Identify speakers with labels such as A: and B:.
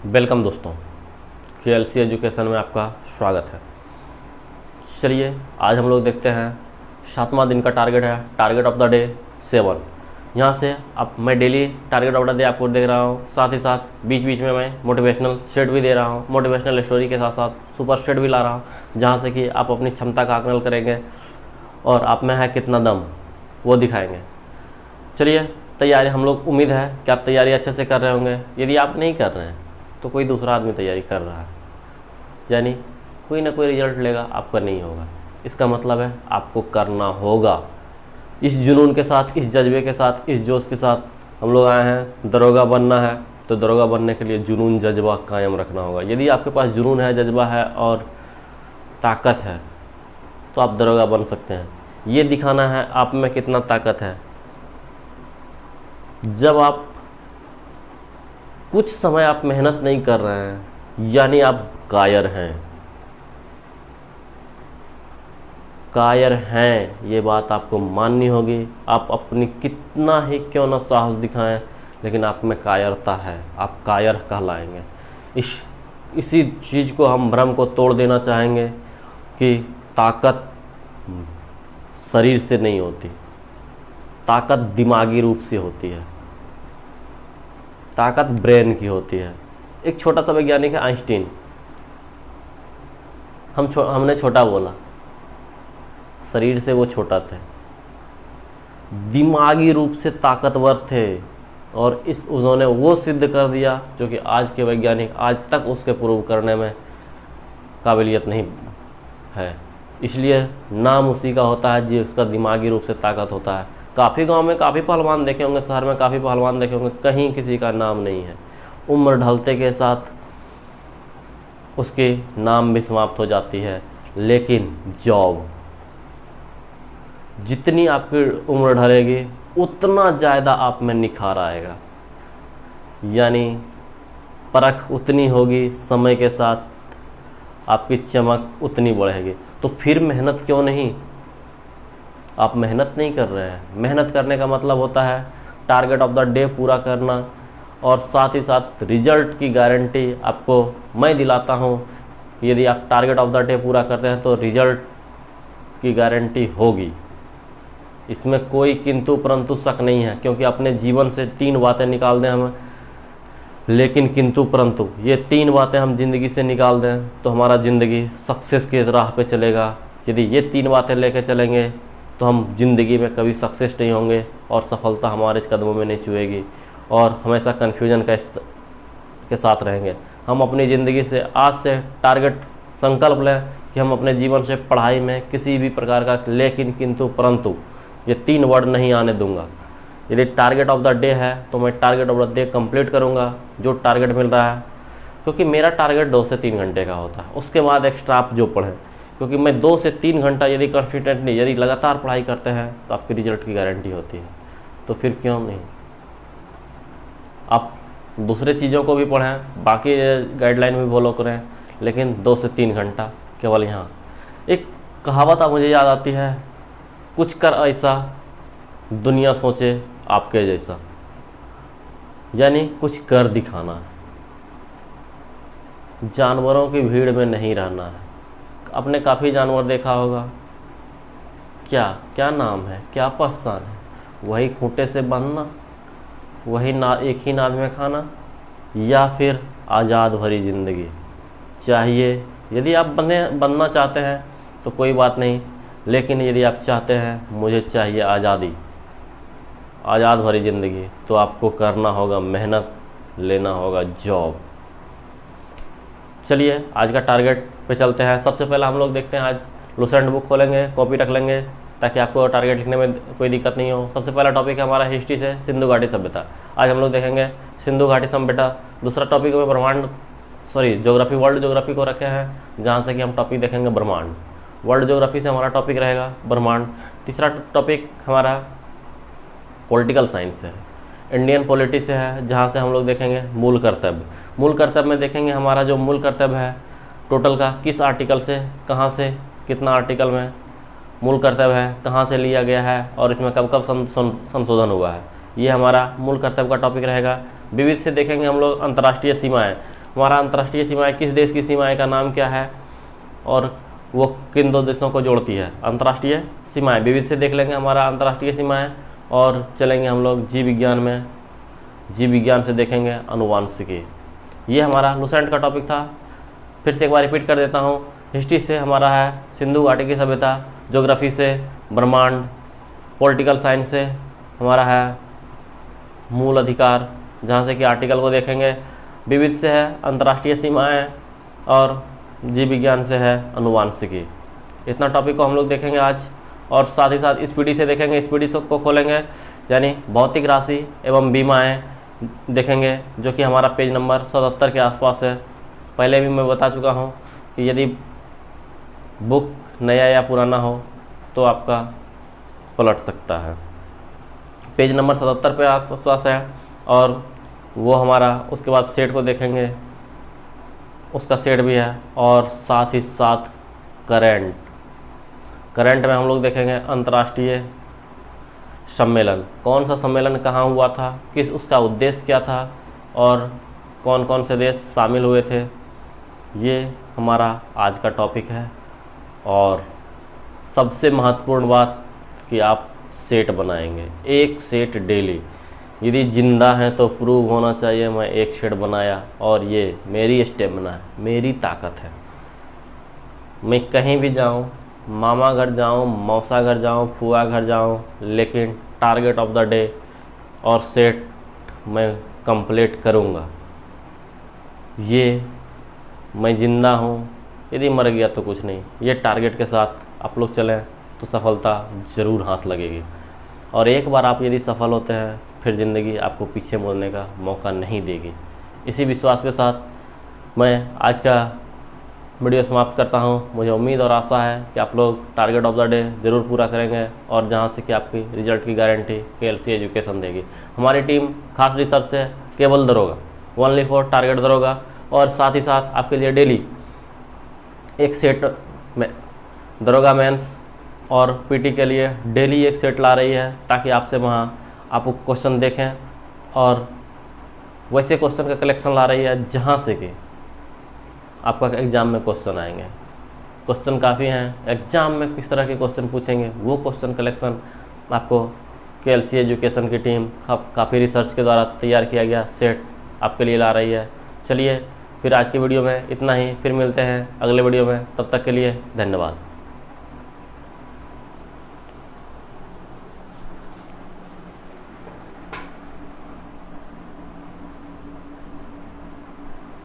A: Welcome दोस्तों, KLC education में आपका स्वागत है। चलिए आज हम लोग देखते हैं 7वां दिन का टारगेट है, टारगेट ऑफ द डे 7। यहाँ से अब मैं daily target of the day आपको देख रहा हूँ, साथ ही साथ बीच बीच में मैं मोटिवेशनल स्टेट भी दे रहा हूँ। मोटिवेशनल स्टोरी के साथ साथ सुपर स्टेट भी ला रहा हूँ, जहाँ से कि आप अपनी क्षमता का आकलन करेंगे और आप में है कितना दम वो दिखाएंगे। चलिए तैयारी हम लोग, उम्मीद है कि आप तैयारी अच्छे से कर रहे होंगे। यदि आप नहीं कर रहे हैं तो कोई दूसरा आदमी तैयारी कर रहा है, यानी कोई ना कोई रिजल्ट लेगा, आपका नहीं होगा। इसका मतलब है आपको करना होगा। इस जुनून के साथ, इस जज्बे के साथ, इस जोश के साथ हम लोग आए हैं। दरोगा बनना है तो दरोगा बनने के लिए जुनून जज्बा कायम रखना होगा। यदि आपके पास जुनून है, जज्बा है और ताकत है तो आप दरोगा बन सकते हैं। ये दिखाना है आप में कितना ताकत है। जब आप कुछ समय आप मेहनत नहीं कर रहे हैं, यानी आप कायर हैं। कायर हैं, ये बात आपको माननी होगी। आप अपनी कितना ही क्यों ना साहस दिखाएं, लेकिन आप में कायरता है, आप कायर कहलाएंगे। इसी चीज़ को हम भ्रम को तोड़ देना चाहेंगे कि ताकत शरीर से नहीं होती, ताकत दिमागी रूप से होती है, ताकत ब्रेन की होती है। एक छोटा सा वैज्ञानिक है आइंस्टीन, हमने छोटा बोला, शरीर से वो छोटा थे, दिमागी रूप से ताकतवर थे और उन्होंने वो सिद्ध कर दिया जो कि आज के वैज्ञानिक आज तक उसके प्रूव करने में काबिलियत नहीं है। इसलिए नाम उसी का होता है जिसका दिमागी रूप से ताकत होता है। काफ़ी गांव में काफ़ी पहलवान देखे होंगे, शहर में काफ़ी पहलवान देखे होंगे, कहीं किसी का नाम नहीं है। उम्र ढलते के साथ उसके नाम भी समाप्त हो जाती है। लेकिन जॉब, जितनी आपकी उम्र ढलेगी उतना ज़्यादा आप में निखार आएगा, यानी परख उतनी होगी, समय के साथ आपकी चमक उतनी बढ़ेगी। तो फिर मेहनत क्यों नहीं? आप मेहनत नहीं कर रहे हैं। मेहनत करने का मतलब होता है टारगेट ऑफ द डे पूरा करना, और साथ ही साथ रिजल्ट की गारंटी आपको मैं दिलाता हूँ। यदि आप टारगेट ऑफ द डे पूरा करते हैं तो रिजल्ट की गारंटी होगी, इसमें कोई किंतु परंतु शक नहीं है। क्योंकि अपने जीवन से 3 बातें निकाल दें हम, लेकिन किंतु परंतु ये 3 बातें हम ज़िंदगी से निकाल दें तो हमारा ज़िंदगी सक्सेस की राह पे चलेगा। यदि ये 3 बातें लेके चलेंगे तो हम ज़िंदगी में कभी सक्सेस नहीं होंगे और सफलता हमारे कदमों में नहीं छुएगी और हमेशा कन्फ्यूजन के साथ रहेंगे। हम अपनी ज़िंदगी से आज से टारगेट संकल्प लें कि हम अपने जीवन से पढ़ाई में किसी भी प्रकार का लेकिन किंतु परंतु ये 3 वर्ड नहीं आने दूंगा। यदि टारगेट ऑफ द डे है तो मैं target of the day complete करूंगा, जो टारगेट मिल रहा है। क्योंकि मेरा टारगेट 2 से 3 घंटे का होता है, उसके बाद एक्स्ट्रा आप जो पढ़ें। क्योंकि मैं 2 से 3 घंटा यदि कंसिस्टेंटली, यदि लगातार पढ़ाई करते हैं तो आपकी रिजल्ट की गारंटी होती है। तो फिर क्यों नहीं? आप दूसरे चीज़ों को भी पढ़ें, बाकी गाइडलाइन भी फॉलो करें, लेकिन 2 से 3 घंटा केवल यहाँ। एक कहावत मुझे याद आती है, कुछ कर ऐसा दुनिया सोचे आपके जैसा, यानी कुछ कर दिखाना है। जानवरों की भीड़ में नहीं रहना है। आपने काफ़ी जानवर देखा होगा, क्या क्या नाम है, क्या पहचान है? वही खूंटे से बांधना, वही एक ही नाद में खाना, या फिर आज़ाद भरी ज़िंदगी चाहिए। यदि आप बनना चाहते हैं तो कोई बात नहीं, लेकिन यदि आप चाहते हैं मुझे चाहिए आज़ादी, आज़ाद भरी ज़िंदगी, तो आपको करना होगा मेहनत, लेना होगा जॉब। चलिए आज का टारगेट पे चलते हैं। सबसे पहले हम लोग देखते हैं, आज लुसेंट बुक खोलेंगे, कॉपी रख लेंगे ताकि आपको टारगेट लिखने में कोई दिक्कत नहीं हो। सबसे पहला टॉपिक है हमारा हिस्ट्री से सिंधु घाटी सभ्यता। आज हम लोग देखेंगे सिंधु घाटी सभ्यता। दूसरा टॉपिक में ज्योग्राफी, वर्ल्ड ज्योग्राफी को रखे हैं, जहाँ से कि हम टॉपिक देखेंगे ब्रह्मांड। वर्ल्ड ज्योग्राफी से हमारा टॉपिक रहेगा ब्रह्मांड। तीसरा टॉपिक हमारा पॉलिटिकल साइंस से है, इंडियन पॉलिटी से है, जहाँ से हम लोग देखेंगे मूल कर्तव्य। मूल कर्तव्य में देखेंगे हमारा जो मूल कर्तव्य है टोटल का, किस आर्टिकल से, कहाँ से, कितना आर्टिकल में मूल कर्तव्य है, कहाँ से लिया गया है और इसमें कब कब संशोधन हुआ है। ये हमारा मूल कर्तव्य का टॉपिक रहेगा। विविध से देखेंगे हम लोग अंतर्राष्ट्रीय सीमाएं। हमारा अंतर्राष्ट्रीय सीमाएं, किस देश की सीमाएं का नाम क्या है और वो किन दो देशों को जोड़ती है। अंतर्राष्ट्रीय सीमाएं विविध से देख लेंगे हमारा अंतर्राष्ट्रीय सीमाएं, और चलेंगे हम लोग जीव विज्ञान में। जीव विज्ञान से देखेंगे अनुवांशिकी। ये हमारा लुसेंट का टॉपिक था। फिर से एक बार रिपीट कर देता हूँ। हिस्ट्री से हमारा है सिंधु घाटी की सभ्यता, ज्योग्राफी से ब्रह्मांड, पॉलिटिकल साइंस से हमारा है मूल अधिकार, जहाँ से कि आर्टिकल को देखेंगे। विविध से है अंतर्राष्ट्रीय सीमाएं, और जीव विज्ञान से है अनुवांशिकी। इतना टॉपिक को हम लोग देखेंगे आज, और साथ ही साथ स्पीडी से देखेंगे। स्पीडी को खोलेंगे यानी भौतिक राशि एवं बीमाएँ देखेंगे, जो कि हमारा पेज नंबर 77 के आसपास है। पहले भी मैं बता चुका हूँ कि यदि बुक नया या पुराना हो तो आपका पलट सकता है। पेज नंबर 77 पे आसपास है, और वो हमारा उसके बाद सेट को देखेंगे, उसका सेट भी है, और साथ ही साथ करंट में हम लोग देखेंगे अंतर्राष्ट्रीय सम्मेलन। कौन सा सम्मेलन कहाँ हुआ था, किस उसका उद्देश्य क्या था, और कौन कौन से देश शामिल हुए थे। ये हमारा आज का टॉपिक है। और सबसे महत्वपूर्ण बात कि आप सेट बनाएंगे, एक सेट डेली। यदि जिंदा हैं तो प्रूव होना चाहिए मैं एक सेट बनाया, और ये मेरी स्टेमिना है, मेरी ताकत है। मैं कहीं भी जाऊं, मामा घर जाऊं, मौसा घर जाऊं, फुआ घर जाऊं, लेकिन टारगेट ऑफ द डे और सेट मैं कंप्लीट करूंगा। ये मैं ज़िंदा हूँ, यदि मर गया तो कुछ नहीं। ये टारगेट के साथ आप लोग चलें तो सफलता ज़रूर हाथ लगेगी। और एक बार आप यदि सफल होते हैं, फिर ज़िंदगी आपको पीछे मुड़ने का मौका नहीं देगी। इसी विश्वास के साथ मैं आज का वीडियो समाप्त करता हूं। मुझे उम्मीद और आशा है कि आप लोग टारगेट ऑफ द डे ज़रूर पूरा करेंगे, और जहां से कि आपकी रिजल्ट की गारंटी KLC एजुकेशन देगी। हमारी टीम खास रिसर्च से केवल दरोगा, ओनली फॉर टारगेट दरोगा, और साथ ही साथ आपके लिए डेली एक सेट में दरोगा मेंस और PT के लिए डेली एक सेट ला रही है, ताकि आपसे वहाँ आप क्वेश्चन देखें, और वैसे क्वेश्चन का कलेक्शन ला रही है जहाँ से कि आपका एग्ज़ाम में क्वेश्चन आएंगे। क्वेश्चन काफ़ी हैं, एग्ज़ाम में किस तरह के क्वेश्चन पूछेंगे वो क्वेश्चन कलेक्शन आपको KLC एजुकेशन की टीम काफ़ी रिसर्च के द्वारा तैयार किया गया सेट आपके लिए ला रही है। चलिए फिर आज के वीडियो में इतना ही, फिर मिलते हैं अगले वीडियो में। तब तक के लिए धन्यवाद।